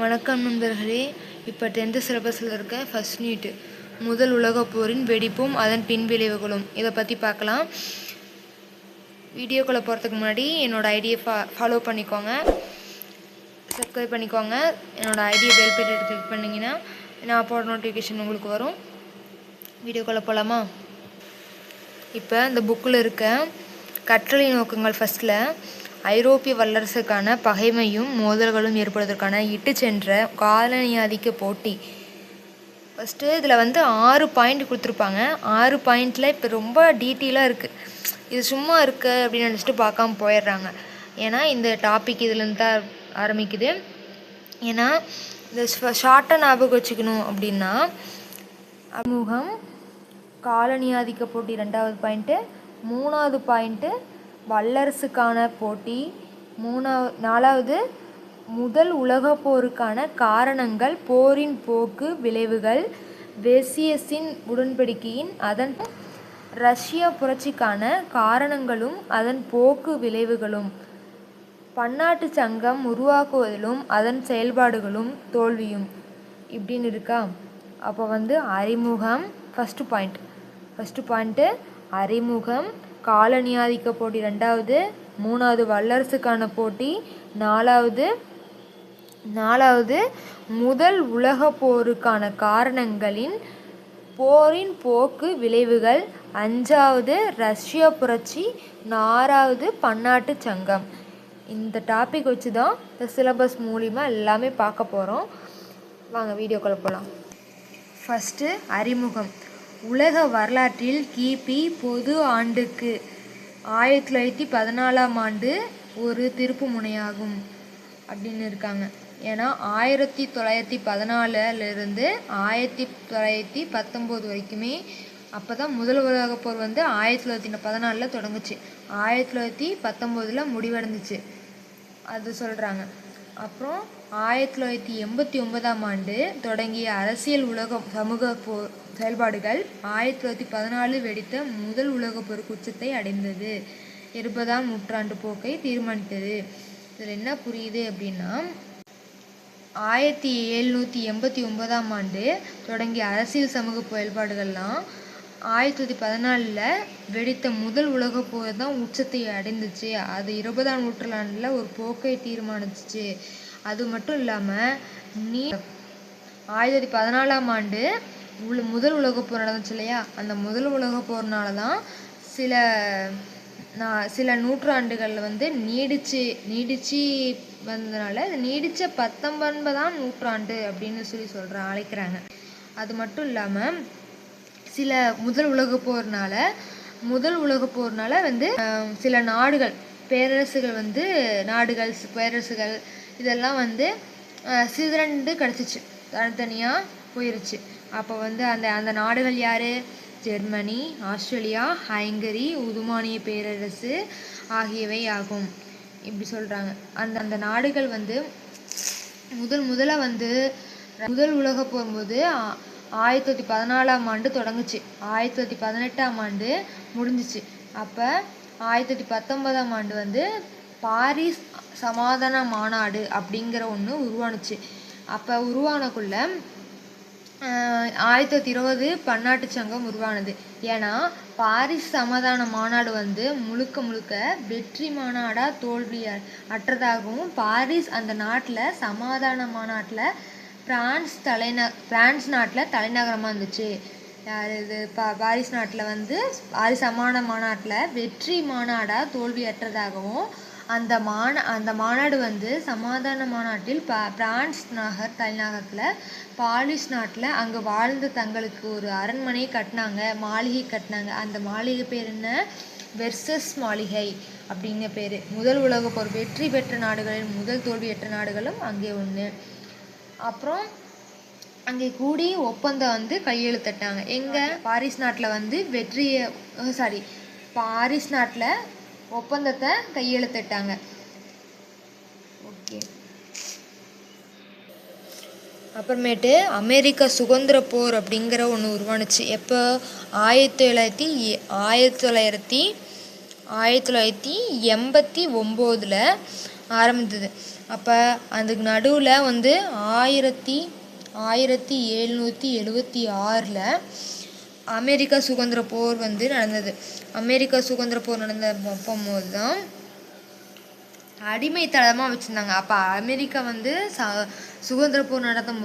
வணக்கம் நண்பர்களே. இப்போ 10th சிலபஸில் இருக்க ஃபர்ஸ்ட் யூனிட் முதல் உலகப் போரின் வெடிப்பும் அதன் பின்விளைவுகளும் இதை பற்றி பார்க்கலாம். வீடியோக்குள்ளே போகிறதுக்கு முன்னாடி என்னோடய ஐடியை ஃபாலோ பண்ணிக்கோங்க, சப்ஸ்கிரைப் பண்ணிக்கோங்க. என்னோடய ஐடியை பெல் பட்டன் கிளிக் பண்ணிங்கன்னா நான் போடுற நோட்டிஃபிகேஷன் உங்களுக்கு வரும். வீடியோக்குள்ளே போகலாமா? இப்போ இந்த புக்கில் இருக்க கற்றலை நோக்கங்கள் ஃபஸ்ட்டில் ஐரோப்பிய வல்லரசுக்கான பகைமையும் மோதல்களும் ஏற்படுவதற்கான இட்டு சென்ற காலனியாதிக்க போட்டி. ஃபஸ்ட்டு இதில் 6 பாயிண்ட் கொடுத்துருப்பாங்க. 6 பாயிண்டில் இப்போ ரொம்ப டீட்டெயிலாக இருக்குது. இது சும்மா இருக்கு அப்படின்னு நினச்சிட்டு பார்க்காம போயிடுறாங்க. ஏன்னா இந்த டாபிக் இதுலேருந்து தான் ஆரம்பிக்குது. ஏன்னா இந்த ஷார்ட்டாக ஞாபகம் வச்சுக்கணும் அப்படின்னா அறிமுகம், காலனியாதிக்க போட்டி 2வது பாயிண்ட்டு, 3வது பாயிண்ட்டு வல்லரசுக்கான போட்டி, 4வது முதல் உலகப் போருக்கான காரணங்கள், போரின் போக்கு, விளைவுகள், வெர்சியஸின் உடன்படிக்கையின் அதன் ரஷ்ய புரட்சிக்கான காரணங்களும் அதன் போக்கு விளைவுகளும், பன்னாட்டு சங்கம் உருவாக்குவதிலும் அதன் செயல்பாடுகளும் தோல்வியும் இப்படின்னு இருக்கா. அப்போ அறிமுகம் ஃபஸ்ட்டு பாயிண்ட்டு அறிமுகம், காலனியாதிக்க போட்டி 2வது, 3வது வல்லரசுக்கான போட்டி, 4வது முதல் உலகப் போருக்கான காரணங்களின் போரின் போக்கு விளைவுகள், 5வது ரஷ்ய புரட்சி, 6வது பன்னாட்டு சங்கம். இந்த டாபிக் வச்சு தான் இந்த சிலபஸ் மூலிமா எல்லாமே பார்க்க போகிறோம். வாங்க வீடியோக்குள்ளே போகலாம். ஃபஸ்ட்டு அறிமுகம். உலக வரலாற்றில் கிபி பொது ஆண்டுக்கு 1914ஆம் ஆண்டு ஒரு திருப்பு முனையாகும் அப்படின்னு இருக்காங்க. ஏன்னா 1914 1919 வரைக்குமே அப்போ தான் முதல் உலகப் போர் 1914 தொடங்குச்சு, 1919 முடிவடைஞ்சிச்சு அது சொல்கிறாங்க. அப்புறம் 1989ஆம் ஆண்டு தொடங்கிய அரசியல் சமூக போர் செயல்பாடுகள் 1914 வெடித்த முதல் உலகப் போருக்கு உச்சத்தை அடைந்தது, 20ஆம் நூற்றாண்டு போக்கை தீர்மானித்தது. இதில் என்ன புரியுது அப்படின்னா 1789ஆம் ஆண்டு தொடங்கிய அரசியல் சமூக செயல்பாடுகள்லாம் 1914 வெடித்த முதல் உலகப் போர் தான் உச்சத்தை அடைந்துச்சு. அது 20ஆம் நூற்றாண்டில் ஒரு போக்கை தீர்மானிச்சிச்சு. அது மட்டும் இல்லாமல் 1914ஆம் ஆண்டு முதல் உலகப் போர் நடந்துச்சு இல்லையா, அந்த முதல் உலகப் போர்னால தான் சில நூற்றாண்டுகள் நீடிச்சு வந்ததுனால நீடித்த 19ஆம் நூற்றாண்டு அப்படின்னு அழைக்கிறாங்க. அது மட்டும் இல்லாமல் சில முதல் உலகப் போர்னால சில நாடுகள் பேரரசுகள் இதெல்லாம் சிதறண்டு கிடச்சிச்சு, தனித்தனியாக போயிருச்சு. அப்போ அந்த நாடுகள் யார்? ஜெர்மனி, ஆஸ்திரேலியா, ஹங்கரி, உதுமானிய பேரரசு ஆகியவை ஆகும் இப்படி சொல்கிறாங்க. அந்த நாடுகள் முதல்ல முதல் உலகப் போகும்போது 1914ஆம் ஆண்டு தொடங்குச்சு, 1918ஆம் ஆண்டு முடிஞ்சிச்சு. அப்போ 1919ஆம் ஆண்டு பாரிஸ் சமாதான மாநாடு அப்படிங்கிற ஒன்று உருவானுச்சு. அப்போ உருவானக்குள்ள 1920 பன்னாட்டு சங்கம் உருவானது. ஏன்னா பாரிஸ் சமாதான மாநாடு முழுக்க வெற்றி மாநாடாக தோல்வி அற்றதாகவும், பாரிஸ் அந்த நாட்டில் சமாதான மாநாட்டில் பிரான்ஸ் நாட்டில் தலைநகரமாக இருந்துச்சு. இது பாரிஸ் நாட்டில் பாரிஸ் சமாதான மாநாட்டில் வெற்றி மாநாடாக தோல்வி அற்றதாகவும், அந்த மாநாடு சமாதான மாநாட்டில் பிரான்ஸ் தலைநகரத்தில் பாரிஸ் நாட்டில் அங்கே வாழ்ந்து தங்களுக்கு ஒரு அரண்மனையை மாளிகை கட்டினாங்க. அந்த மாளிகை பேர் என்ன? வெர்சஸ் மாளிகை அப்படிங்கிற பேர். முதல் உலகப் போர் வெற்றி பெற்ற நாடுகளில் முதல் தோல்வியற்ற நாடுகளும் அங்கே ஒன்று. அப்புறம் அங்கே கூடி ஒப்பந்தம் கையெழுத்திட்டாங்க. எங்கே? பாரிஸ் நாட்டில் பாரிஸ் நாட்டில் ஒப்பந்தத்தை கையெழுத்திட்டாங்க. ஓகே. அப்புறமேட்டு அமெரிக்க சுதந்திர போர் அப்படிங்கிற ஒன்று உருவானுச்சு. எப்போ? 1989 ஆரம்பித்தது. அப்போ அதுக்கு நடுவில் 1776 அமெரிக்கா சுதந்திர போர் வந்து நடந்தது. அமெரிக்கா சுதந்திர போர் நடந்த போது தான் அடிமைத்தளமாக வச்சுருந்தாங்க. அப்போ அமெரிக்கா வந்து சுதந்திர போர் நடத்தும்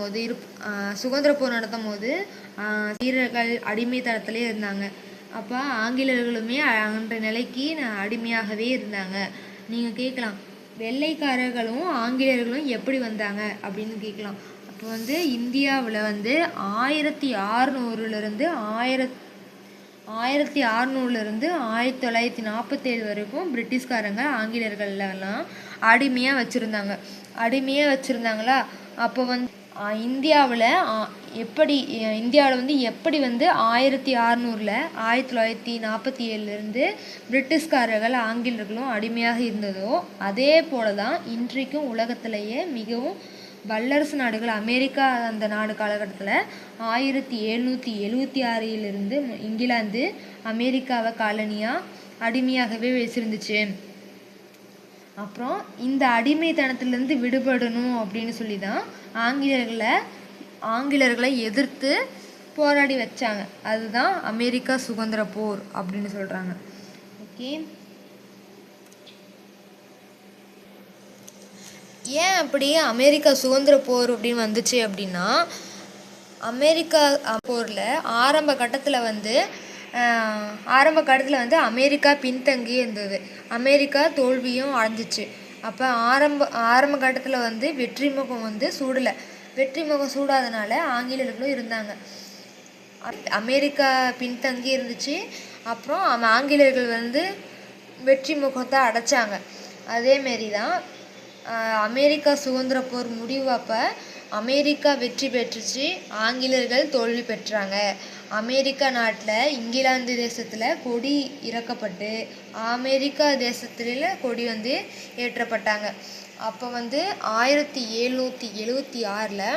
போது வீரர்கள் அடிமைத்தளத்திலே இருந்தாங்க. அப்போ ஆங்கிலேயர்களுமே அந்த நிலைக்கு அடிமையாகவே இருந்தாங்க. நீங்கள் கேட்கலாம், வெள்ளைக்காரர்களும் ஆங்கிலேயர்களும் எப்படி வந்தாங்க அப்படின்னு கேட்கலாம். அப்போ வந்து இந்தியாவில் வந்து 1600 1947 வரைக்கும் பிரிட்டிஷ்காரங்க ஆங்கிலேயர்களெல்லாம் அடிமையாக வச்சுருந்தாங்களா. அப்போ வந்து இந்தியாவில் வந்து எப்படி வந்து 1947 பிரிட்டிஷ்காரர்கள் ஆங்கிலேயர்களும் அடிமையாக இருந்ததோ அதே போல தான் இன்றைக்கும் உலகத்திலேயே மிகவும் வல்லரசு நாடுகள் அமெரிக்கா அந்த நாடு காலகட்டத்தில் 1776 இங்கிலாந்து அமெரிக்காவை காலனியாக அடிமையாகவே வச்சிருந்துச்சு. அப்புறம் இந்த அடிமைத்தனத்திலேருந்து விடுபடணும் அப்படின்னு சொல்லி தான் ஆங்கிலேயர்களை எதிர்த்து போராடி வச்சாங்க. அதுதான் அமெரிக்கா சுதந்திர போர் அப்படின்னு சொல்கிறாங்க. ஓகே, ஏன் அப்படி அமெரிக்கா சுதந்திர போர் அப்படின்னு வந்துச்சு அப்படின்னா, அமெரிக்கா போரில் ஆரம்ப கட்டத்தில் வந்து அமெரிக்கா பின்தங்கி இருந்தது. அமெரிக்கா தோல்வியும் அடைஞ்சிச்சு. அப்போ ஆரம்ப கட்டத்தில் வந்து வெற்றி முகம் சூடாதனால ஆங்கிலேயர்களும் இருந்தாங்க. அமெரிக்கா பின்தங்கி இருந்துச்சு. அப்புறம் ஆங்கிலேயர்கள் வந்து வெற்றி முகத்தை அடைச்சாங்க. அதேமாரி தான் அமெரிக்கா சுதந்திர போர் முடிவப்போ அமெரிக்கா வெற்றி பெற்றுச்சு, ஆங்கிலேயர்கள் தோல்வி பெற்றாங்க. அமெரிக்கா நாட்டில் இங்கிலாந்து தேசத்தில் கொடி இறக்கப்பட்டு அமெரிக்கா தேசத்தில் கொடி வந்து ஏற்றப்பட்டாங்க. அப்போ வந்து 1776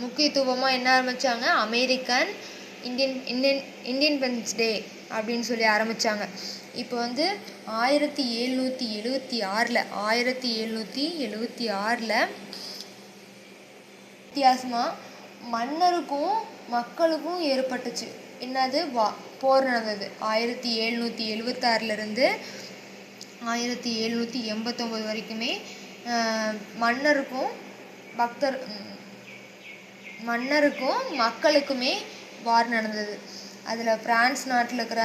முக்கியத்துவமாக என்ன ஆரம்பித்தாங்க, அமெரிக்கன் இண்டிபெண்டன்ஸ் டே அப்படின்னு சொல்லி ஆரம்பித்தாங்க. இப்போ வந்து 1776 வித்தியாசமாக மன்னருக்கும் மக்களுக்கும் ஏற்பட்டுச்சு. என்னது போர் நடந்தது. 1776 1789 வரைக்குமே மன்னருக்கும் மக்களுக்குமே வார் நடந்தது. அதில் பிரான்ஸ் நாட்டில் இருக்கிற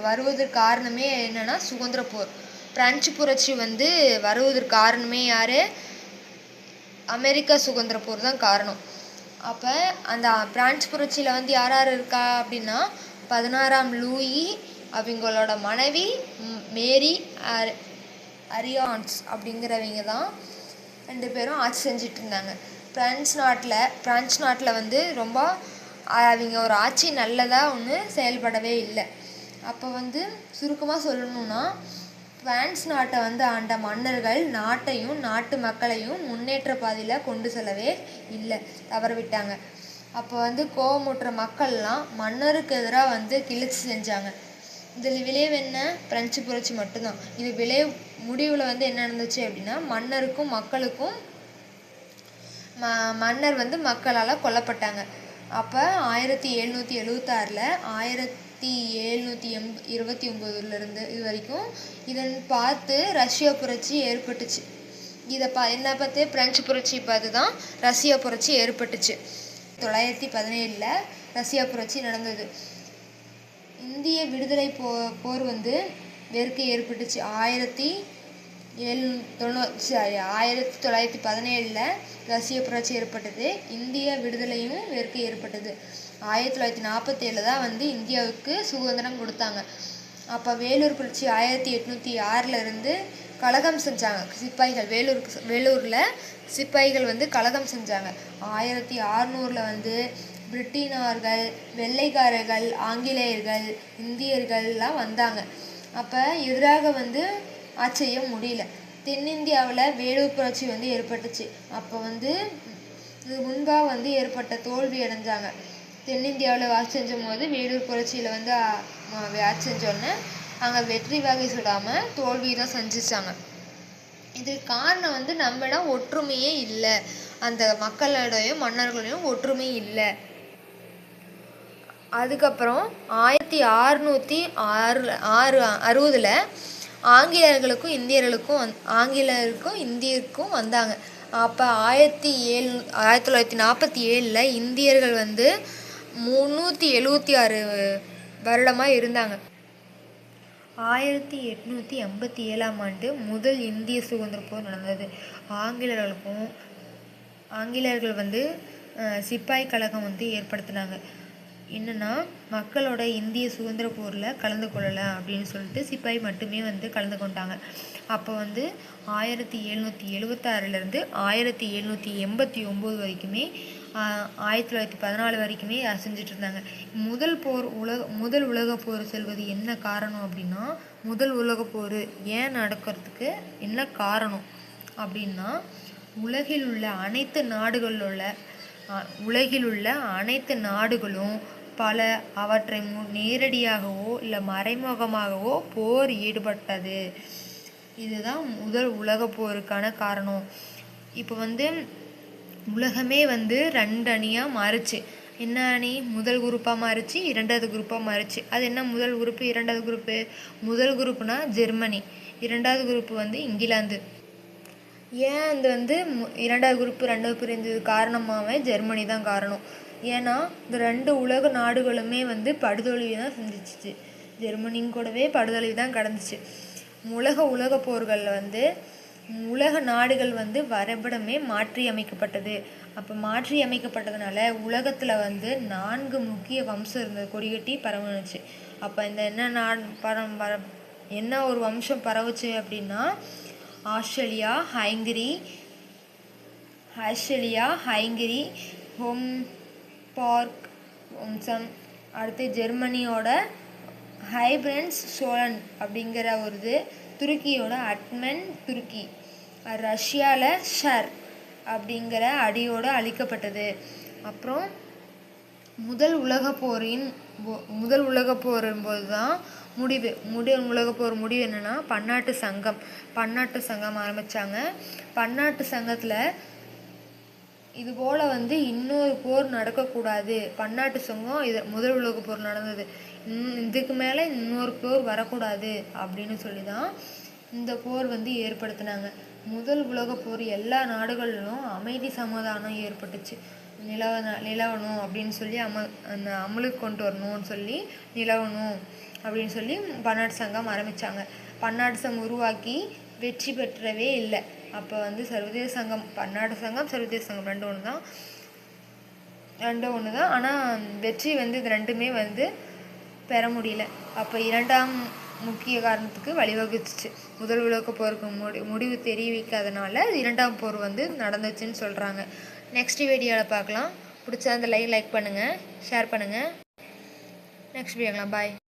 வருவதற்கு காரணமே என்னன்னா சுதந்திர போர். பிரெஞ்சு புரட்சி வந்து வருவதற்கு காரணமே யார்? அமெரிக்கா சுதந்திர போர் தான் காரணம். அப்போ அந்த பிரான்ஸ் புரட்சியில் வந்து யார் இருக்கா அப்படின்னா 16ஆம் லூயி, அவங்களோட மனைவி மேரி அரியான்ஸ் அப்படிங்கிறவங்க தான் 2 பேரும் ஆட்சி செஞ்சிட்டு இருந்தாங்க. பிரான்ஸ் நாட்டில் வந்து ரொம்ப அவங்க ஒரு ஆட்சி நல்லதாக ஒன்று செயல்படவே இல்லை. அப்போ வந்து சுருக்கமாக சொல்லணும்னா, பிரான்ஸ் நாட்டை வந்து ஆண்ட மன்னர்கள் நாட்டையும் நாட்டு மக்களையும் முன்னேற்ற பாதையில் கொண்டு செல்லவே இல்லை, தவறவிட்டாங்க. அப்போ வந்து கோபமுற்ற மக்கள்லாம் மன்னருக்கு எதிராக வந்து கிளர்ச்சி செஞ்சாங்க. இதில் விளைவு என்ன? பிரெஞ்சு புரட்சி மட்டும்தான். இது முடிவில் வந்து என்ன நடந்துச்சு அப்படின்னா, மன்னர் வந்து மக்களால் கொல்லப்பட்டாங்க. அப்போ 1776 1729 இது வரைக்கும் இதன் பார்த்து ரஷ்யா புரட்சி ஏற்பட்டுச்சு. என்ன பார்த்து? பிரெஞ்சு புரட்சி பார்த்து தான் ரஷ்யா புரட்சி ஏற்பட்டுச்சு. 1917 ரஷ்யா புரட்சி நடந்தது. இந்திய விடுதலை போர் வந்து வெறுக்க ஏற்பட்டுச்சு. 1917 ரஷ்ய புரட்சி ஏற்பட்டது. இந்திய விடுதலையும் வெறுக்க ஏற்பட்டது. 1947 தான் வந்து இந்தியாவுக்கு சுதந்திரம் கொடுத்தாங்க. அப்போ வேலூர் புரட்சி 1806 கலகம் செஞ்சாங்க சிப்பாய்கள். வேலூரில் சிப்பாய்கள் வந்து கலகம் செஞ்சாங்க. 1600 வந்து பிரிட்டினார்கள், வெள்ளைக்காரர்கள், ஆங்கிலேயர்கள், இந்தியர்கள்லாம் வந்தாங்க. அப்போ எதிராக வந்து ஆட்சி செய்ய முடியல. தென்னிந்தியாவில் வேலூர் புரட்சி வந்து ஏற்பட்டுச்சு. அப்போ வந்து இது முன்பாக வந்து ஏற்பட்ட தோல்வி அடைஞ்சாங்க. தென்னிந்தியாவில் ஆட்சி செஞ்சும் போது வேலூர் புரட்சியில் வந்து ஆட்சி செஞ்சோடனே அங்கே வெற்றி வாகை சுடாமல் தோல்வி தான் சந்திச்சாங்க. இதுக்கு காரணம் வந்து நம்மிடம் ஒற்றுமையே இல்லை, அந்த மக்களிடையும் மன்னர்களையும் ஒற்றுமை இல்லை. அதுக்கப்புறம் 1660 ஆங்கிலேயர்களுக்கும் இந்தியருக்கும் வந்தாங்க. அப்போ 1947 இந்தியர்கள் வந்து 376 வருடமாக இருந்தாங்க. 1887 முதல் இந்திய சுதந்திர போர் நடந்தது. ஆங்கிலேயர்கள் வந்து சிப்பாய் கழகம் வந்து ஏற்படுத்தினாங்க. என்னென்னா, மக்களோட இந்திய சுதந்திர போரில் கலந்து கொள்ளலாம் அப்படின்னு சொல்லிட்டு சிப்பாய் மட்டுமே வந்து கலந்து கொண்டாங்க. அப்போ வந்து 1776 1789 வரைக்குமே 1914 வரைக்குமே செஞ்சுட்டு இருந்தாங்க. முதல் உலக போர் செல்வது என்ன காரணம் அப்படின்னா, முதல் உலக போர் ஏன் நடக்கிறதுக்கு என்ன காரணம் அப்படின்னா, உலகில் உள்ள அனைத்து நாடுகளும் அவற்றை நேரடியாகவோ இல்லை மறைமுகமாகவோ போர் ஈடுபட்டது. இதுதான் முதல் உலக போருக்கான காரணம். இப்போ வந்து உலகமே வந்து 2 அணியாக மாறுச்சு. என்ன அணி? முதல் குரூப்பாக மாறுச்சு, 2வது குரூப்பாக மாறுச்சு. அது என்ன முதல் குரூப்பு, 2வது குரூப்பு? முதல் குரூப்புனா ஜெர்மனி, 2வது குரூப்பு வந்து இங்கிலாந்து. ஏன் அது வந்து 2வது குரூப்பு 2வது பிரிஞ்சது காரணமாகவே ஜெர்மனி தான் காரணம். ஏன்னா இந்த 2 உலக நாடுகளுமே வந்து படுதோல்வி தான் செஞ்சிச்சு. ஜெர்மனியும் கூடவே படுதோல்வி தான் கடந்துச்சு. உலக போர்களில் வந்து உலக நாடுகள் வந்து வரைபடமே மாற்றி அமைக்கப்பட்டது. அப்போ மாற்றி அமைக்கப்பட்டதுனால உலகத்தில் வந்து 4 முக்கிய வம்சம் இருந்தது, கொடிகட்டி பரவுனுச்சு. அப்போ இந்த என்ன ஒரு வம்சம் பரவுச்சு அப்படின்னா, ஆஸ்திரேலியா, ஹங்கரி, ஹோம்பார்க் வம்சம். அடுத்து ஜெர்மனியோட ஹைப்ரன்ஸ் சோலன் அப்படிங்கிற ஒரு இது, துருக்கியோட அட்மன் துருக்கி, ரஷ்யாவில் ஷர் அப்படிங்கிற அடியோடு அழிக்கப்பட்டது. அப்புறம் முதல் உலக போரின் போது தான் முதல் உலக போர் முடிவு என்னென்னா, பன்னாட்டு சங்கம் ஆரம்பித்தாங்க. பன்னாட்டு சங்கத்தில் இதுபோல் வந்து இன்னொரு போர் நடக்கக்கூடாது, பன்னாட்டு சங்கம் முதல் உலக போர் நடந்தது, இதுக்கு மேலே இன்னொரு போர் வரக்கூடாது அப்படின்னு சொல்லி தான் இந்த போர் வந்து ஏற்படுத்தினாங்க. முதல் உலக போர் எல்லா நாடுகளிலும் அமைதி சமாதானம் ஏற்பட்டுச்சு. நிலவணும் அப்படின்னு சொல்லி அமலுக்கு கொண்டு வரணும்னு சொல்லி நிலவணும் அப்படின்னு சொல்லி பன்னாட்டு சங்கம் ஆரம்பித்தாங்க. பன்னாட்டு சங்கம் உருவாக்கி வெற்றி பெற்றவே இல்லை. அப்போ வந்து சர்வதேச சங்கம், பன்னாட்டு சங்கம், சர்வதேச சங்கம் ரெண்டும் ஒன்று தான். ஆனால் வெற்றி வந்து இது ரெண்டுமே வந்து பெற முடியல. அப்போ 2ஆம் முக்கிய காரணத்துக்கு வழிவகுச்சிச்சு. முதல் உலக போருக்கு முடிவு தெரிவிக்காதனால 2ஆம் போர் வந்து நடந்துச்சுன்னு சொல்கிறாங்க. நெக்ஸ்ட் வீடியோவில் பார்க்கலாம். பிடிச்சா அந்த லைக் பண்ணுங்கள், ஷேர் பண்ணுங்கள். நெக்ஸ்ட் வீடியோக்கலாம். பாய்.